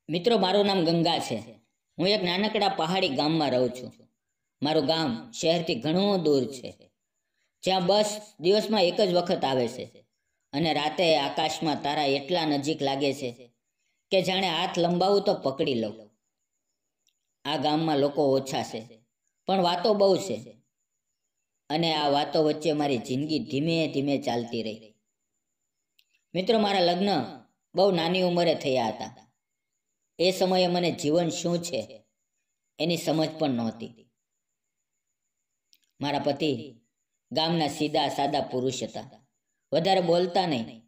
મિત્રો, મારું નામ ગંગા છે. હું એક નાનકડા પહાડી ગામમાં રહું છું. મારું ગામ શહેરથી ઘણું દૂર છે, જ્યાં બસ દિવસમાં એક જ વખત આવે છે અને રાતે આકાશમાં તારા એટલા નજીક લાગે છે કે જાણે હાથ લંબાવું તો પકડી લઉં. આ ગામમાં લોકો ઓછા છે, પણ વાતો બહુ છે, અને આ વાતો વચ્ચે મારી જિંદગી ધીમે ધીમે ચાલતી રહી. મિત્રો, મારા લગ્ન બહુ નાની ઉંમરે થયા હતા. એ સમયે મને જીવન શું છે એની સમજ પણ નહોતી. મારા પતિ ગામના સીધા સાદા પુરુષ હતા. વધારે બોલતા નહીં,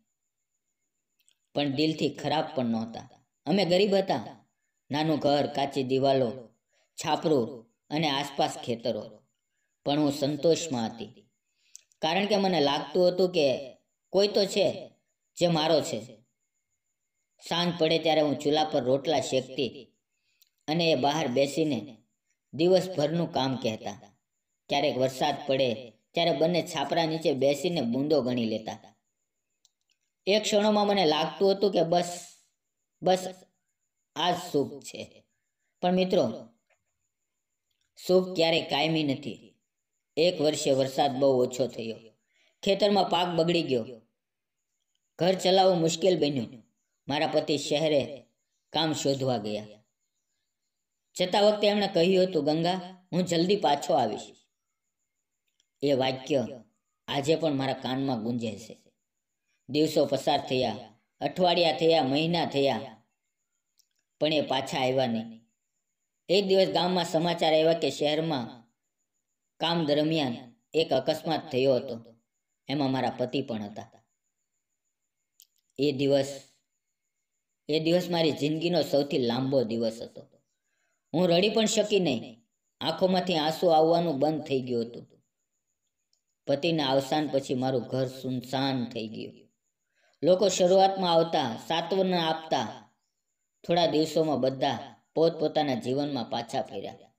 પણ દિલથી ખરાબ પણ નહોતા. અમે ગરીબ હતા. નાનું ઘર, કાચી દિવાલો, છાપરું અને આસપાસ ખેતરો. પણ હું સંતોષમાં હતી, કારણ કે મને લાગતું હતું કે કોઈ તો છે જે મારો છે. સાંજ પડે ત્યારે હું ચૂલા પર રોટલા શેકતી અને એ બહાર બેસીને દિવસભરનું કામ કહેતા. ક્યારેક વરસાદ પડે ત્યારે બંને છાપરા નીચે બેસીને બૂંદો ગણી લેતા. એ ક્ષણોમાં મને લાગતું હતું કે બસ બસ આ જ સુખ છે. પણ મિત્રો, સુખ ક્યારેય કાયમી નથી. એક વર્ષે વરસાદ બહુ ઓછો થયો. ખેતરમાં પાક બગડી ગયો. ઘર ચલાવવું મુશ્કેલ બન્યું. મારા પતિ શહેરે કામ શોધવા ગયા. જતા વખતે એમણે કહ્યું હતું, ગંગા, હું જલ્દી પાછો આવીશ. એ વાક્ય આજે પણ મારા કાનમાં ગુંજે છે. દિવસો પસાર થયા, અઠવાડિયા થયા, મહિના થયા, પણ એ પાછા આવ્યા નહીં. એક દિવસ ગામમાં સમાચાર આવ્યા કે શહેરમાં કામ દરમિયાન એક અકસ્માત થયો હતો. એમાં મારા પતિ પણ હતા. એ દિવસ મારી જિંદગીનો સૌથી લાંબો દિવસ હતો. હું રડી પણ શકી નહીં. આંખોમાંથી આંસુ આવવાનું બંધ થઈ ગયું હતું. પતિના અવસાન પછી મારું ઘર સુનસાન થઈ ગયું. લોકો શરૂઆતમાં આવતા, સાંત્વના આપતા. થોડા દિવસોમાં બધા પોતપોતાના જીવનમાં પાછા ફર્યા.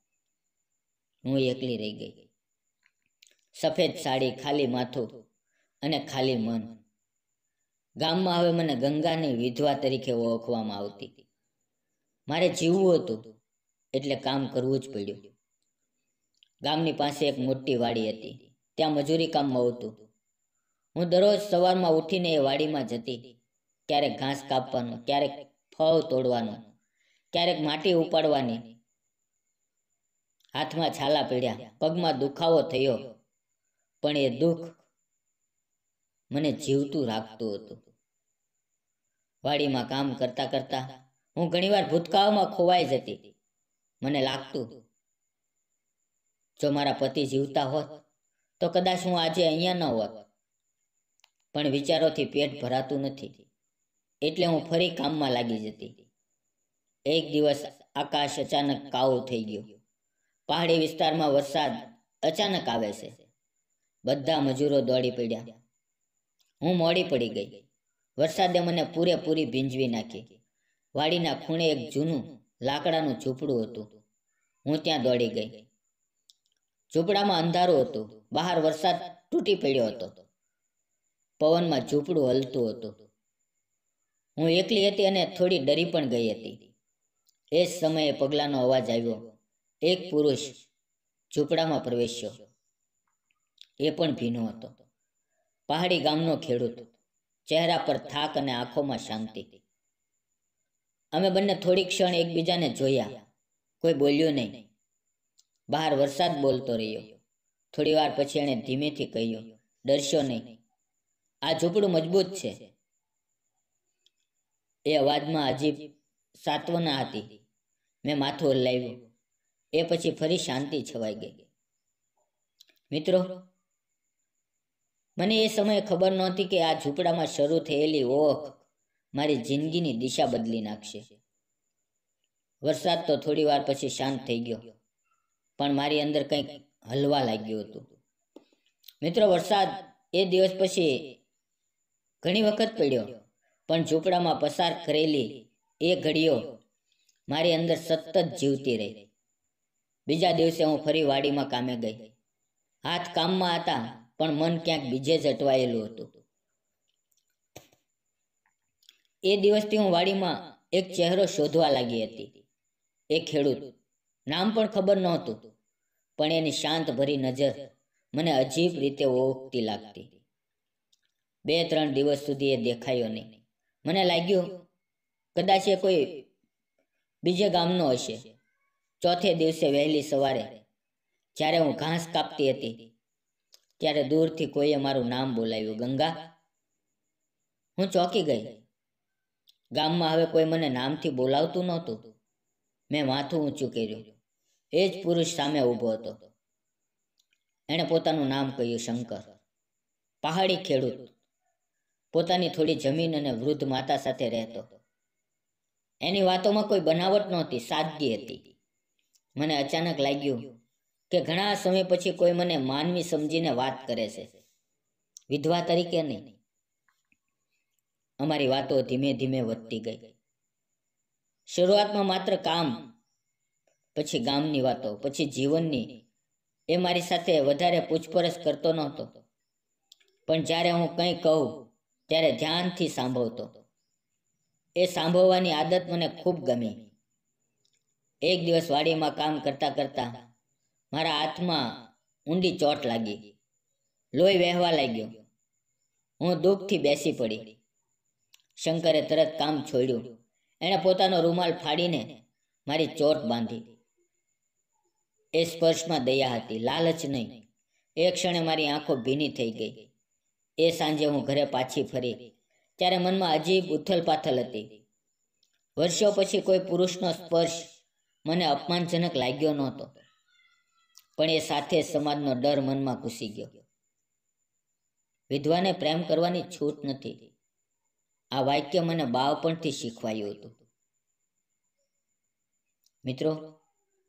હું એકલી રહી ગઈ. સફેદ સાડી, ખાલી માથું અને ખાલી મન. ગામમાં હવે મને ગંગાની વિધવા તરીકે ઓળખવામાં આવતી. મારે જીવવું હતું એટલે કામ કરવું જ પડ્યું. ગામની પાસે એક મોટી વાડી હતી. ત્યાં મજૂરી કામ મળતું. હું દરરોજ સવારમાં ઉઠીને એ વાડીમાં જતી. ક્યારેક ઘાસ કાપવાનું, ક્યારેક ફળ તોડવાનું, ક્યારેક માટી ઉપાડવાની. હાથમાં છાલા પડ્યા, પગમાં દુખાવો થયો, પણ એ દુઃખ મને જીવતું રાખતું હતું. વાડીમાં કામ કરતા કરતા હું ઘણીવાર ભૂતકાળમાં ખોવાઈ જતી. મને લાગતું, જો મારા પતિ જીવતા હોત તો કદાચ હું આજે અહીંયા ન હોત. પણ વિચારોથી પેટ ભરાતું નથી, એટલે હું ફરી કામમાં લાગી જતી. એક દિવસ આકાશ અચાનક કાળું થઈ ગયું. પહાડી વિસ્તારમાં વરસાદ અચાનક આવે છે. બધા મજૂરો દોડી પડ્યા. હું મોડી પડી ગઈ. વરસાદે મને પૂરેપૂરી ભીંજવી નાખી. વાડીના ખૂણે એક જૂનું લાકડાનું ઝૂંપડું હતું. હું ત્યાં દોડી ગઈ. ઝૂંપડામાં અંધારું હતું. બહાર વરસાદ તૂટી પડ્યો હતો. પવનમાં ઝૂંપડું હલતું હતું. હું એકલી હતી અને થોડી ડરી પણ ગઈ હતી. એ જ સમયે પગલાંનો અવાજ આવ્યો. એક પુરુષ ઝૂંપડામાં પ્રવેશ્યો. એ પણ ભીનો હતો. પહાડી ગામનો ખેડૂત. ચહેરા પર થાક અને આંખોમાં શાંતિ. અમે બંને થોડી ક્ષણ એકબીજાને જોયા. કોઈ બોલ્યું નહીં. બહાર વરસાદ બોલતો રહ્યો. થોડી વાર પછી એણે ધીમેથી કહ્યું, ડરશો નહીં, આ ઝૂંપડું મજબૂત છે. એ અવાજમાં અજીબ સાંત્વના હતી. મેં માથું હલાવ્યું. એ પછી ફરી શાંતિ છવાઈ ગઈ. મિત્રો, મને એ સમયે ખબર નહોતી કે આ ઝૂંપડામાં શરૂ થયેલી ઓળખ મારી જિંદગીની દિશા બદલી નાખશે. વરસાદ તો થોડી વાર પછી શાંત થઈ ગયો, પણ મારી અંદર કંઈક હલવા લાગ્યું હતું. મિત્રો, વરસાદ એ દિવસ પછી ઘણી વખત પડ્યો, પણ ઝૂંપડામાં પસાર કરેલી એ ઘડીઓ મારી અંદર સતત જીવતી રહી. બીજા દિવસે હું ફરી વાડીમાં કામે ગઈ. હાથ કામમાં હતા, પણ મન ક્યાંક બીજે જ અટવાયેલું હતું. એ દિવસથી હું વાડીમાં એક ચહેરો શોધવા લાગી હતી. એ ખેડૂત, નામ પણ ખબર નહોતું, પણ એની શાંત ભરી નજર મને અજીબ રીતે ઓળખતી લાગતી. 2-3 દિવસ સુધી એ દેખાયો નહીં. મને લાગ્યું કદાચ એ કોઈ બીજે ગામનો હશે. ચોથે દિવસે વહેલી સવારે જ્યારે હું ઘાસ કાપતી હતી ત્યારે દૂરથી કોઈએ મારું નામ બોલાવ્યું, ગંગા. હું ચોંકી ગઈ. ગામમાં હવે કોઈ મને નામથી બોલાવતું નહોતું. મેં માથું ઊંચું કર્યું. એ જ પુરુષ સામે ઊભો હતો. એણે પોતાનું નામ કહ્યું, શંકર. પહાડી ખેડૂત, પોતાની થોડી જમીન અને વૃદ્ધ માતા સાથે રહેતો. એની વાતોમાં કોઈ બનાવટ નહોતી, સાદગી હતી. મને અચાનક લાગ્યું કે ઘણા સમય પછી કોઈ મને માનવી સમજીને વાત કરે છે, વિધવા તરીકે નહીં. અમારી વાતો ધીમે ધીમે વધતી ગઈ. શરૂઆતમાં માત્ર કામ, પછી ગામની વાતો, પછી જીવનની. એ મારી સાથે વધારે પૂછપરછ કરતો નહોતો, પણ જ્યારે હું કંઈ કહું ત્યારે ધ્યાનથી સાંભળતો. એ સાંભળવાની આદત મને ખૂબ ગમી. એક દિવસ વાડીમાં કામ કરતા કરતા મારા હાથમાં ઊંડી ચોટ લાગી. લોહી વહેવા લાગ્યો. હું દુઃખથી બેસી પડી. શંકરે તરત કામ છોડ્યું. એણે પોતાનો રૂમાલ ફાડીને મારી ચોટ બાંધી. એ સ્પર્શમાં દયા હતી, લાલચ નહીં. એ ક્ષણે મારી આંખો ભીની થઈ ગઈ. એ સાંજે હું ઘરે પાછી ફરી ત્યારે મનમાં અજીબ ઉથલપાથલ હતી. વર્ષો પછી કોઈ પુરુષનો સ્પર્શ મને અપમાનજનક લાગ્યો નહોતો, પણ એ સાથે સમાજનો ડર મનમાં ઘૂસી ગયો. વિધવાને પ્રેમ કરવાની છૂટ નથી. આ વાક્ય મને બાળપણથી શીખવાયું હતું. મિત્રો,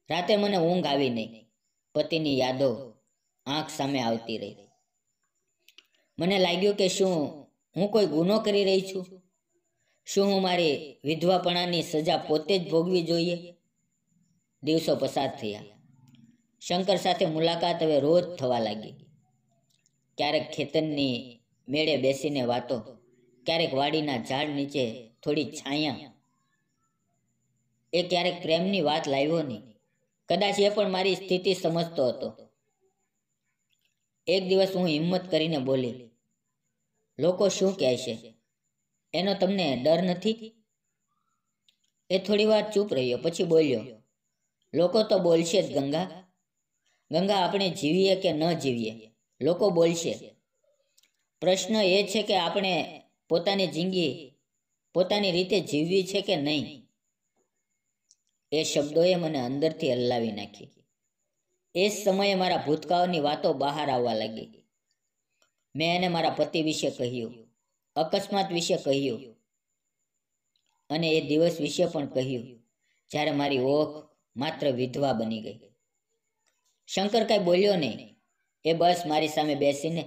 રાતે મને ઊંઘ આવી નહીં. પતિની યાદો આંખ સામે આવતી રહી. મને લાગ્યું કે શું હું કોઈ ગુનો કરી રહી છું? શું હું મારી વિધવાપણાની સજા પોતે જ ભોગવી જોઈએ? દિવસો પસાર થયા. શંકર સાથે મુલાકાત હવે રોજ થવા લાગી. ક્યારેક ખેતરની મેળે બેસીને વાતો, ક્યારેક વાડીના ઝાડ નીચે થોડી છાયા. એ ક્યારેક પ્રેમની વાત લાવ્યો નહીં. કદાચ એ પણ મારી સ્થિતિ સમજતો હતો. એક દિવસ હું હિંમત કરીને બોલી, લોકો શું કહેશે એનો તમને ડર નથી? એ થોડી વાર ચૂપ રહ્યો, પછી બોલ્યો, લોકો તો બોલશે જ ગંગા. ગંગા, આપણે જીવીએ કે ન જીવીએ, લોકો બોલશે. પ્રશ્ન એ છે કે આપણે પોતાની જિંદગી પોતાની રીતે જીવવી છે કે નહીં. એ શબ્દોએ મને અંદરથી હલાવી નાખી. એ જ સમયે મારા ભૂતકાળની વાતો બહાર આવવા લાગી. મેં એને મારા પતિ વિશે કહ્યું, અકસ્માત વિશે કહ્યું, અને એ દિવસ વિશે પણ કહ્યું જ્યારે મારી ઓળખ માત્ર વિધવા બની ગઈ. શંકર કાંઈ બોલ્યો નહીં. એ બસ મારી સામે બેસીને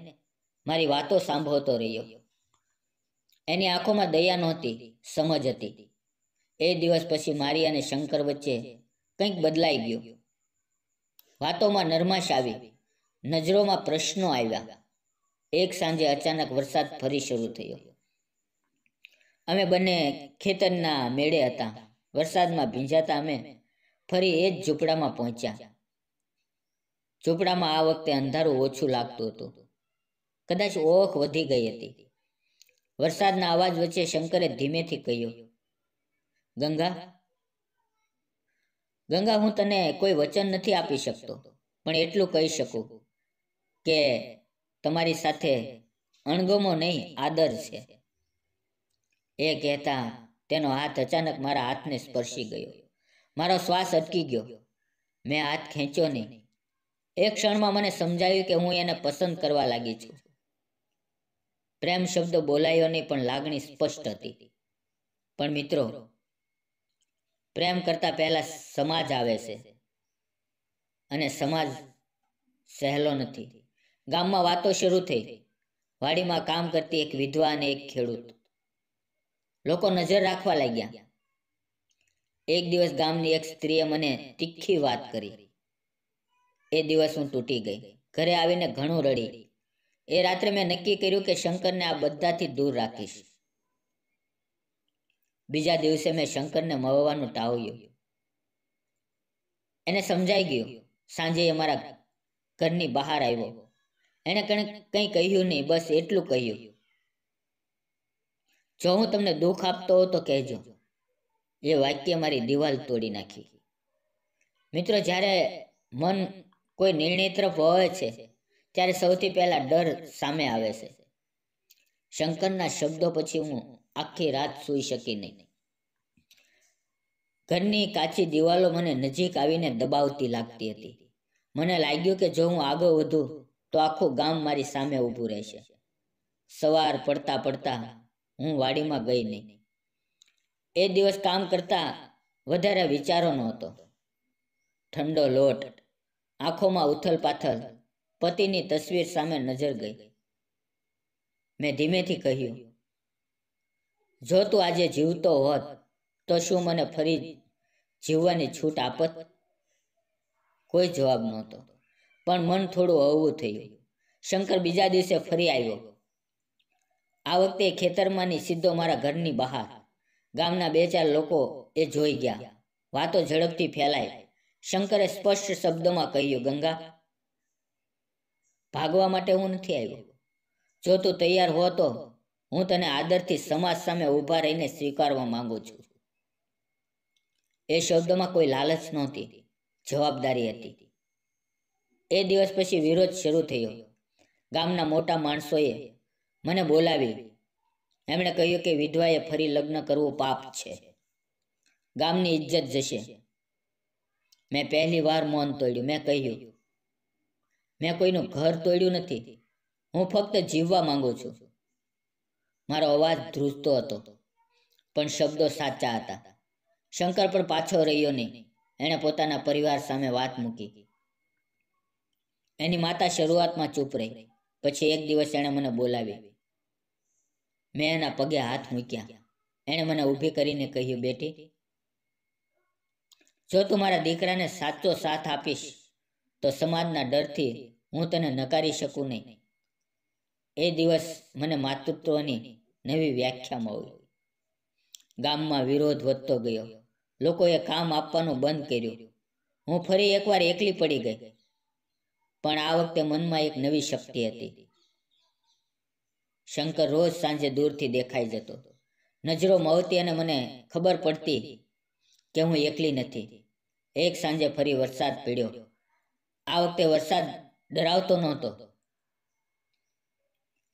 મારી વાતો સાંભળતો રહ્યો. એની આંખોમાં દયા નહોતી, સમજ હતી. એ દિવસ પછી મારી અને શંકર વચ્ચે કંઈક બદલાઈ ગયું. વાતોમાં નરમાશ આવી, નજરોમાં પ્રશ્નો આવ્યા. એક સાંજે અચાનક વરસાદ ફરી શરૂ થયો. અમે બંને ખેતરના મેળે હતા. વરસાદમાં ભીંજાતા અમે ફરી એ જ ઝૂંપડામાં પહોંચ્યા. ઝૂંપડામાં આ વખતે અંધારું ઓછું લાગતું હતું. કદાચ ઓખ વધી ગઈ હતી. વરસાદના અવાજ વચ્ચે શંકરે ધીમેથી કહ્યું, ગંગા, ગંગા, હું તને કોઈ વચન નથી આપી શકતો, પણ એટલું કહી શકું કે તમારી સાથે અણગમો નહીં, આદર છે. એ કહેતા તેનો હાથ અચાનક મારા હાથને સ્પર્શી ગયો. મારો શ્વાસ અટકી ગયો. મેં હાથ ખેંચ્યો નહીં. એક ક્ષણમાં મને સમજાયું કે હું એને પસંદ કરવા લાગી છું. પ્રેમ શબ્દ બોલાયો નહીં, પણ લાગણી સ્પષ્ટ હતી. પણ મિત્રો, પ્રેમ કરતા પહેલા સમાજ આવે છે, અને સમાજ સહેલો નથી. ગામમાં વાતો શરૂ થઈ. વાડીમાં કામ કરતી એક વિધવા અને એક ખેડૂત. લોકો નજર રાખવા લાગ્યા. એક દિવસ ગામની એક સ્ત્રીએ મને તીખી વાત કરી. એ દિવસ હું તૂટી ગઈ. ઘરે આવીને ઘણું રડી. એ રાત્રે મેં નક્કી કર્યું કે શંકરને આ બધાથી દૂર રાખીશ. બીજા દિવસે મેં શંકરને મળવાનું ટાળ્યું. એને સમજાઈ ગયું. સાંજે એ મારા ઘરની બહાર આવ્યો. એણે કંઈ કહ્યું નહીં, બસ એટલું કહ્યું, જો હું તમને દુઃખ આપતો હોઉં તો કહેજો. એ વાક્ય મારી દિવાલ તોડી નાખી. મિત્રો, જ્યારે મન કોઈ નિર્ણય તરફ વળે છે ત્યારે સૌથી પહેલા ડર સામે આવે છે. શંકરના શબ્દો પછી હું આખી રાત સૂઈ શકી નહીં. ઘરની કાચી દિવાલો મને નજીક આવીને દબાવતી લાગતી હતી. મને લાગ્યું કે જો હું આગળ વધું તો આખું ગામ મારી સામે ઊભું રહેશે. સવાર પડતા પડતા હું વાડીમાં ગઈ નહીં. એ દિવસ કામ કરતા વધારે વિચારો નહોતો. ઠંડો લોટ, આંખોમાં ઉથલ પાથલ, પતિની તસવીર સામે નજર ગઈ. મેં ધીમેથી કહ્યું, જો તું આજે જીવતો હોત તો શું મને ફરી જીવવાની છૂટ આપત? કોઈ જવાબ નહોતો, પણ મન થોડું હળવું થયું. શંકર બીજા દિવસે ફરી આવ્યો. આ વખતે ખેતરમાંની સીધો મારા ઘરની બહાર. ગામના 2-4 લોકો એ જોઈ ગયા. વાતો ઝડપથી ફેલાઈ. શંકરે સ્પષ્ટ શબ્દોમાં કહ્યું, ગંગા, ભાગવા માટે હું નથી આવ્યો. જો તું તૈયાર હો તો હું તને આદરથી સમાજ સામે ઊભા રહીને સ્વીકારવા માંગુ છું. એ શબ્દોમાં કોઈ લાલચ નહોતી, જવાબદારી હતી. એ દિવસ પછી વિરોધ શરૂ થયો. ગામના મોટા માણસોએ મને બોલાવી. એમણે કહ્યું કે વિધવાએ ફરી લગ્ન કરવું પાપ છે, ગામની ઇજ્જત જશે. મેં પહેલી વાર મૌન તોડ્યું. મેં કહ્યું, મેં કોઈનું ઘર તોડ્યું નથી, હું ફક્ત જીવવા માંગુ છું. મારો અવાજ ધ્રુજતો હતો, પણ શબ્દો સાચા હતા. શંકર પણ પાછો રહ્યો નહીં. એણે પોતાના પરિવાર સામે વાત મૂકી. એની માતા શરૂઆતમાં ચૂપ રહી. પછી એક દિવસ એણે મને બોલાવી. મેં એના પગે હાથ મૂક્યા. એણે મને ઊભી કરીને કહ્યું, બેટી, જો તું મારા દીકરાને સાચો સાથ આપીશ તો સમાજના ડરથી હું તને નકારી શકું નહીં. એ દિવસ મને માતૃત્વની નવી વ્યાખ્યા મળી. ગામમાં વિરોધ વધતો ગયો. લોકોએ કામ આપવાનું બંધ કર્યું. હું ફરી એકવાર એકલી પડી ગઈ. પણ આ વખતે મનમાં એક નવી શક્તિ હતી. શંકર રોજ સાંજે દૂરથી દેખાઈ જતો. નજરો મળતી અને મને ખબર પડતી કે હું એકલી નથી. એક સાંજે ફરી વરસાદ પડ્યો. આ વખતે વરસાદ ડરાવતો નહોતો.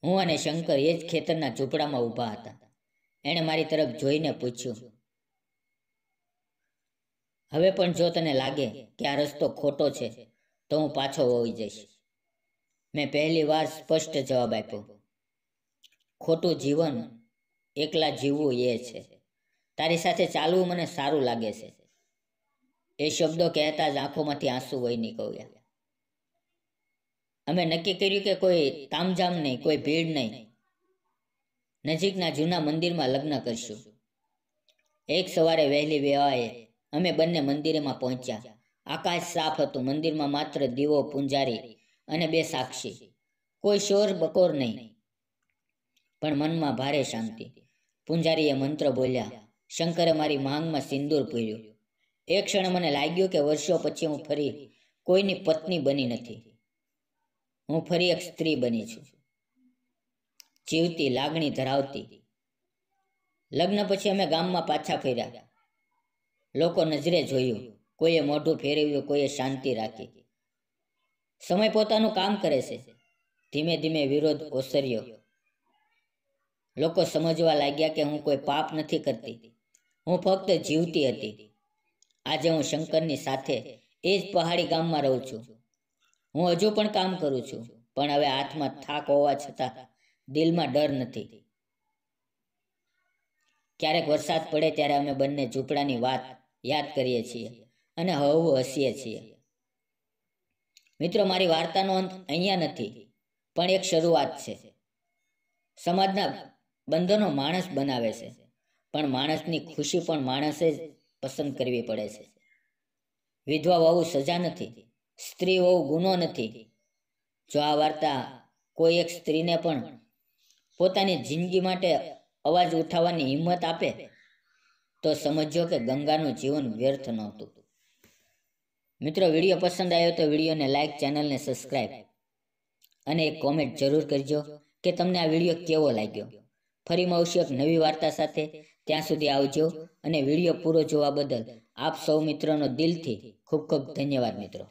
હું અને શંકર એ જ ખેતરના ઝૂંપડામાં ઊભા હતા. એણે મારી તરફ જોઈને પૂછ્યું, હવે પણ જો તને લાગે કે આ રસ્તો ખોટો છે તો હું પાછો વળી જઈશ. મેં પહેલી વાર સ્પષ્ટ જવાબ આપ્યો, ખોટું જીવન એકલા જીવવું એ છે. તારી સાથે ચાલવું મને સારું લાગે છે. એ શબ્દો કહેતા જ આંખોમાંથી આંસુ વહી નીકળ્યા. અમે નક્કી કર્યું કે કોઈ તામઝામ નહીં, કોઈ ભીડ નહીં. નજીકના જૂના મંદિરમાં લગ્ન કરશું. એક સવારે વહેલી વેળાએ અમે બંને મંદિરમાં પહોંચ્યા. આકાશ સાફ હતું. મંદિરમાં માત્ર દીવો, પૂંજારી અને 2 સાક્ષી. કોઈ શોર બકોર નહીં, પણ મનમાં ભારે શાંતિ. પૂંજારીએ મંત્ર બોલ્યા. શંકરે મારી માંગમાં સિંદૂર પૂર્યું. એક ક્ષણે મને લાગ્યું કે વર્ષો પછી હું ફરી કોઈની પત્ની બની નથી. હું ફરી એક સ્ત્રી બની છું, જીવતી, લાગણી ધરાવતી. લગ્ન પછી અમે ગામમાં પાછા ફર્યા. લોકો નજરે જોયું. કોઈએ મોઢું ફેરવ્યું, કોઈએ શાંતિ રાખી. સમય પોતાનું કામ કરે છે. ધીમે ધીમે વિરોધ ઓસર્યો. લોકો સમજવા લાગ્યા કે હું કોઈ પાપ નથી કરતી, હું ફક્ત જીવતી હતી. આજે હું શંકરની સાથે એ જ પહાડી ગામમાં રહું છું. હું હજુ પણ કામ કરું છું, પણ હવે હાથમાં થાક હોવા છતાં દિલમાં ડર નથી. ક્યારેક વરસાદ પડે ત્યારે અમે બંને ઝૂંપડાની વાત યાદ કરીએ છીએ અને હળવું હસીએ છીએ. મિત્રો, મારી વાર્તાનો અંત અહીંયા નથી, પણ એક શરૂઆત છે. સમાજના બંધનો માણસ બનાવે છે, પણ માણસની ખુશી પણ માણસે જ પસંદ કરવી પડે છે. વિધવા હોવું સજા નથી, સ્ત્રી હોવું ગુનો નથી. જો આ વાર્તા કોઈ એક સ્ત્રીને પણ પોતાની જિંદગી માટે અવાજ ઉઠાવવાની હિંમત આપે તો સમજો કે ગંગાનું જીવન વ્યર્થ નહોતું. મિત્રો, વિડીયો પસંદ આવ્યો તો વિડીયોને લાઇક, ચેનલને સબસ્ક્રાઇબ અને એક કોમેન્ટ જરૂર કરજો કે તમને આ વિડીયો કેવો લાગ્યો. ફરી મળશું એક નવી વાર્તા સાથે. ત્યાં સુધી આવજો અને વિડીયો પૂરો જોવા બદલ આપ સૌ મિત્રોનો દિલથી ખૂબ ખૂબ ધન્યવાદ મિત્રો.